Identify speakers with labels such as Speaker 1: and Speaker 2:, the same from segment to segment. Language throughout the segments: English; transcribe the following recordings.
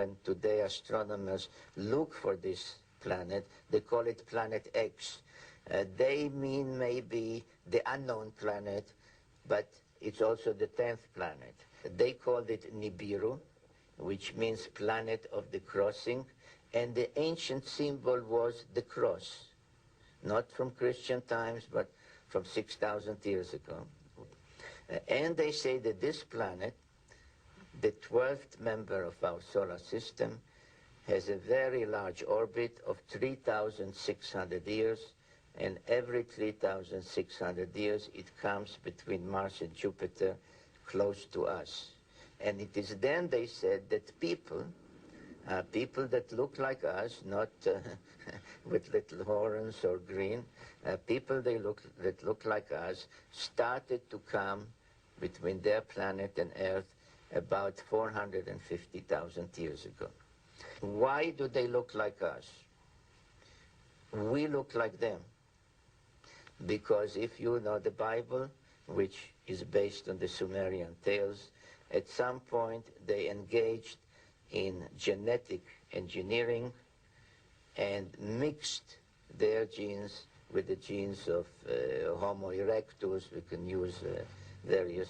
Speaker 1: And today astronomers look for this planet. They call it Planet X. They mean maybe the unknown planet, but it's also the 10th planet. They called it Nibiru, which means planet of the crossing, and the ancient symbol was the cross, not from Christian times, but from 6,000 years ago. And they say that this planet, the 12th member of our solar system, has a very large orbit of 3,600 years, and every 3,600 years it comes between Mars and Jupiter close to us. And it is then, they said, that people that look like us, not with little horns or green, people that look like us, started to come between their planet and Earth about 450,000 years ago. Why do they look like us? We look like them. Because if you know the Bible, which is based on the Sumerian tales, at some point they engaged in genetic engineering and mixed their genes with the genes of Homo erectus. We can use various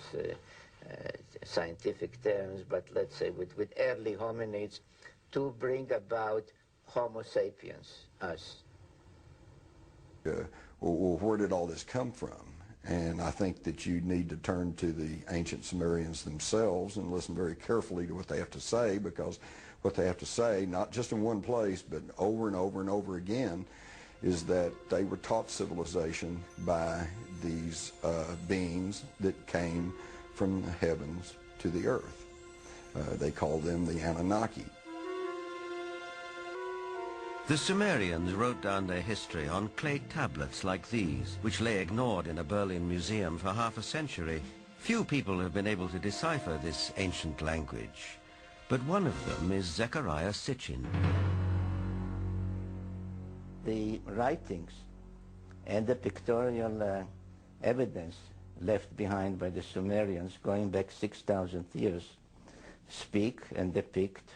Speaker 1: scientific terms, but let's say with early hominids, to bring about Homo sapiens, us.
Speaker 2: Well, where did all this come from? And I think that you need to turn to the ancient Sumerians themselves and listen very carefully to what they have to say, because what they have to say, not just in one place, but over and over and over again, is that they were taught civilization by these beings that came from the heavens to the earth. They called them the Anunnaki.
Speaker 3: The Sumerians wrote down their history on clay tablets like these, which lay ignored in a Berlin museum for half a century. Few people have been able to decipher this ancient language, but one of them is Zechariah Sitchin.
Speaker 1: The writings and the pictorial evidence left behind by the Sumerians going back 6,000 years speak and depict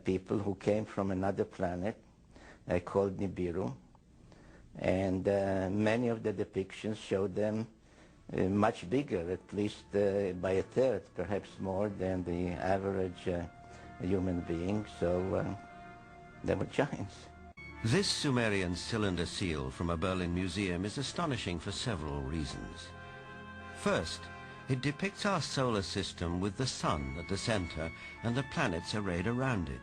Speaker 1: people who came from another planet called Nibiru, and many of the depictions show them much bigger, at least by a third, perhaps more than the average human being, so they were giants.
Speaker 3: This Sumerian cylinder seal from a Berlin museum is astonishing for several reasons. First, it depicts our solar system with the sun at the center and the planets arrayed around it,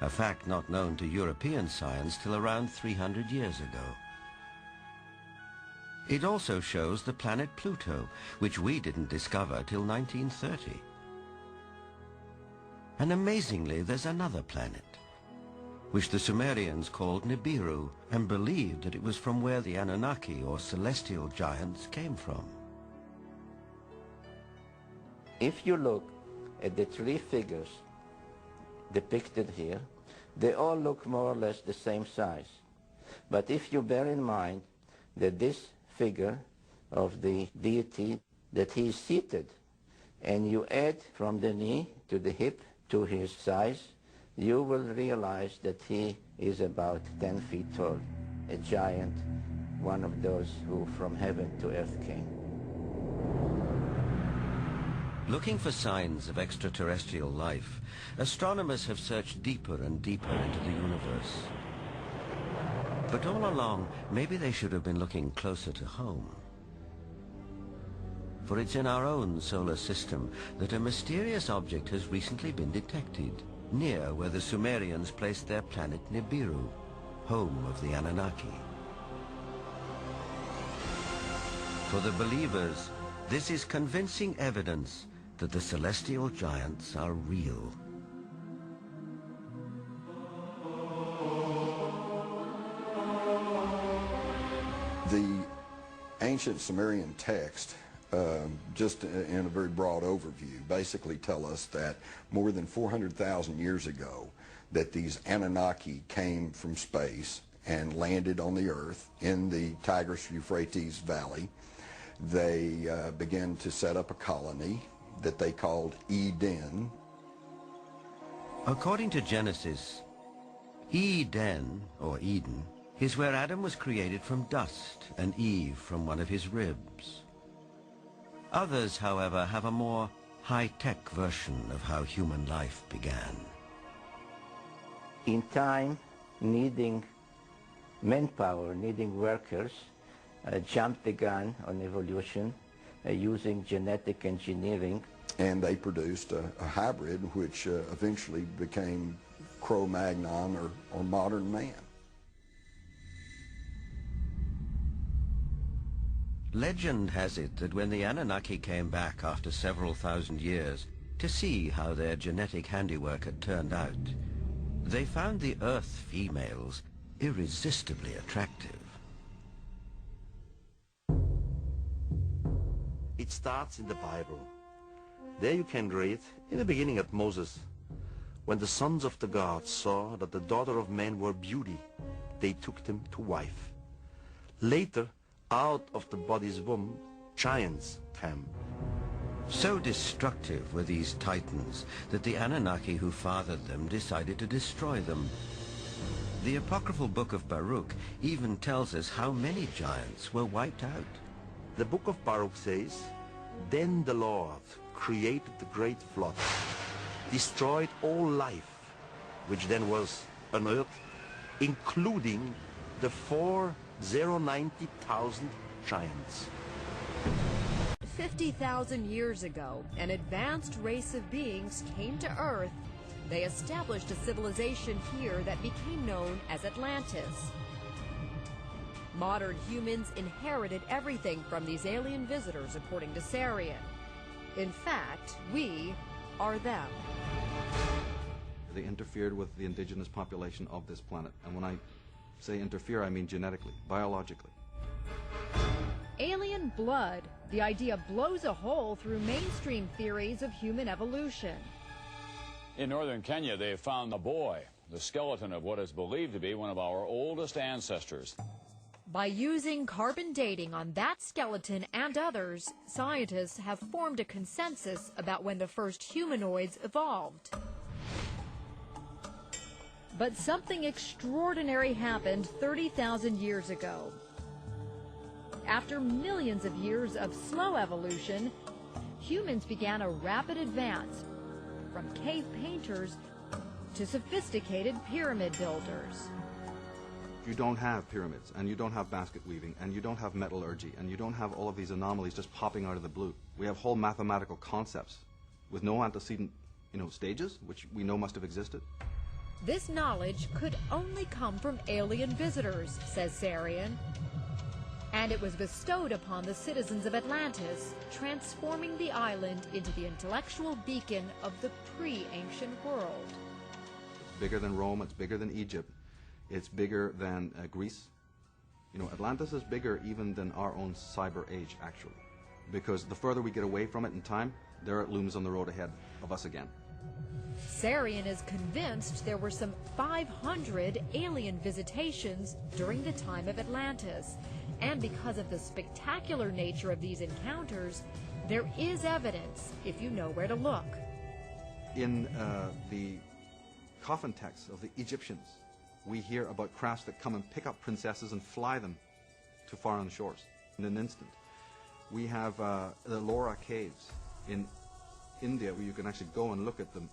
Speaker 3: a fact not known to European science till around 300 years ago. It also shows the planet Pluto, which we didn't discover till 1930. And amazingly, there's another planet, which the Sumerians called Nibiru, and believed that it was from where the Anunnaki, or celestial giants, came from.
Speaker 1: If you look at the three figures depicted here, they all look more or less the same size. But if you bear in mind that this figure of the deity, that he is seated, and you add from the knee to the hip to his size, you will realize that he is about 10 feet tall, a giant, one of those who from heaven to earth came.
Speaker 3: Looking for signs of extraterrestrial life, astronomers have searched deeper and deeper into the universe. But all along, maybe they should have been looking closer to home. For it's in our own solar system that a mysterious object has recently been detected, near where the Sumerians placed their planet Nibiru, home of the Anunnaki. For the believers, this is convincing evidence that the celestial giants are real.
Speaker 2: The ancient Sumerian text, just in a very broad overview, basically tell us that more than 400,000 years ago, that these Anunnaki came from space and landed on the earth in the Tigris-Euphrates Valley. They began to set up a colony that they called Eden.
Speaker 3: According to Genesis, Eden, or Eden, is where Adam was created from dust and Eve from one of his ribs. Others, however, have a more high-tech version of how human life began.
Speaker 1: In time, needing manpower, needing workers, jumped the gun on evolution using genetic engineering.
Speaker 2: And they produced a hybrid which eventually became Cro-Magnon or modern man.
Speaker 3: Legend has it that when the Anunnaki came back after several thousand years to see how their genetic handiwork had turned out, they found the Earth females irresistibly attractive.
Speaker 4: It starts in the Bible. There you can read, in the beginning at Moses, when the sons of the gods saw that the daughter of man were beauty, they took them to wife. Later, out of the body's womb, giants came.
Speaker 3: So destructive were these titans that the Anunnaki who fathered them decided to destroy them. The apocryphal book of Baruch even tells us how many giants were wiped out.
Speaker 4: The book of Baruch says, "Then the Lord created the great flood, destroyed all life, which then was on earth, including the 490,000 giants."
Speaker 5: 50,000 years ago, an advanced race of beings came to Earth. They established a civilization here that became known as Atlantis. Modern humans inherited everything from these alien visitors, according to Sumerian. In fact, we are them.
Speaker 6: They interfered with the indigenous population of this planet. And when I say interfere, I mean genetically, biologically.
Speaker 5: Alien blood. The idea blows a hole through mainstream theories of human evolution.
Speaker 7: In northern Kenya, they have found a boy, the skeleton of what is believed to be one of our oldest ancestors.
Speaker 5: By using carbon dating on that skeleton and others, scientists have formed a consensus about when the first humanoids evolved. But something extraordinary happened 30,000 years ago. After millions of years of slow evolution, humans began a rapid advance from cave painters to sophisticated pyramid builders.
Speaker 6: You don't have pyramids, and you don't have basket weaving, and you don't have metallurgy, and you don't have all of these anomalies just popping out of the blue. We have whole mathematical concepts with no antecedent, stages, which we know must have existed.
Speaker 5: This knowledge could only come from alien visitors, says Sumerian. And it was bestowed upon the citizens of Atlantis, transforming the island into the intellectual beacon of the pre-ancient world.
Speaker 6: It's bigger than Rome, it's bigger than Egypt, it's bigger than Greece. Atlantis is bigger even than our own cyber age, actually. Because the further we get away from it in time, there it looms on the road ahead of us again.
Speaker 5: Sumerian is convinced there were some 500 alien visitations during the time of Atlantis. And because of the spectacular nature of these encounters, there is evidence if you know where to look.
Speaker 6: In the coffin texts of the Egyptians, we hear about crafts that come and pick up princesses and fly them to foreign shores in an instant. We have the Ellora caves in India where you can actually go and look at them.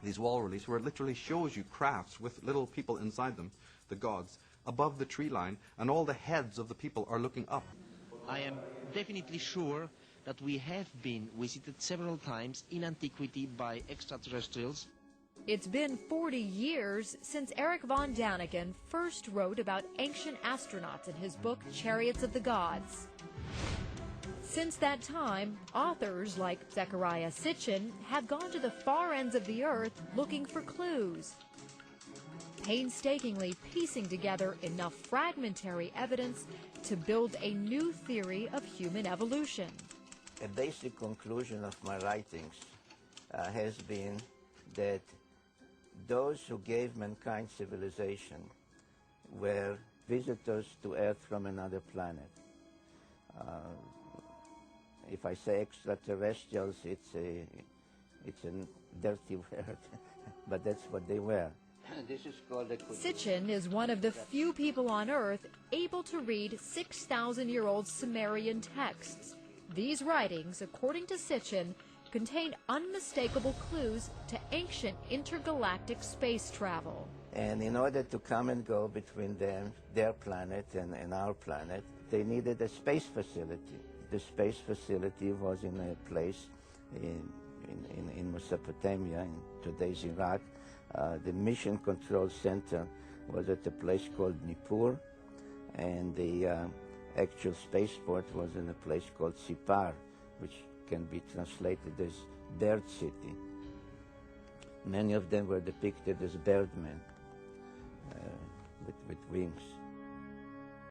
Speaker 6: These wall reliefs where it literally shows you crafts with little people inside them, the gods, above the tree line, and all the heads of the people are looking up.
Speaker 8: I am definitely sure that we have been visited several times in antiquity by extraterrestrials.
Speaker 5: It's been 40 years since Eric von Daniken first wrote about ancient astronauts in his book Chariots of the Gods. Since that time, authors like Zechariah Sitchin have gone to the far ends of the earth looking for clues, painstakingly piecing together enough fragmentary evidence to build a new theory of human evolution.
Speaker 1: A basic conclusion of my writings has been that those who gave mankind civilization were visitors to Earth from another planet. If I say extraterrestrials, it's a dirty word. but that's what they were. This is called a
Speaker 5: Sitchin is one of the few people on Earth able to read 6,000-year-old Sumerian texts. These writings, according to Sitchin, contain unmistakable clues to ancient intergalactic space travel.
Speaker 1: And in order to come and go between them, their planet and our planet, they needed a space facility. The space facility was in a place in Mesopotamia, in today's Iraq. The mission control center was at a place called Nibiru, and the actual spaceport was in a place called Sipar, which can be translated as Bird City. Many of them were depicted as birdmen with wings.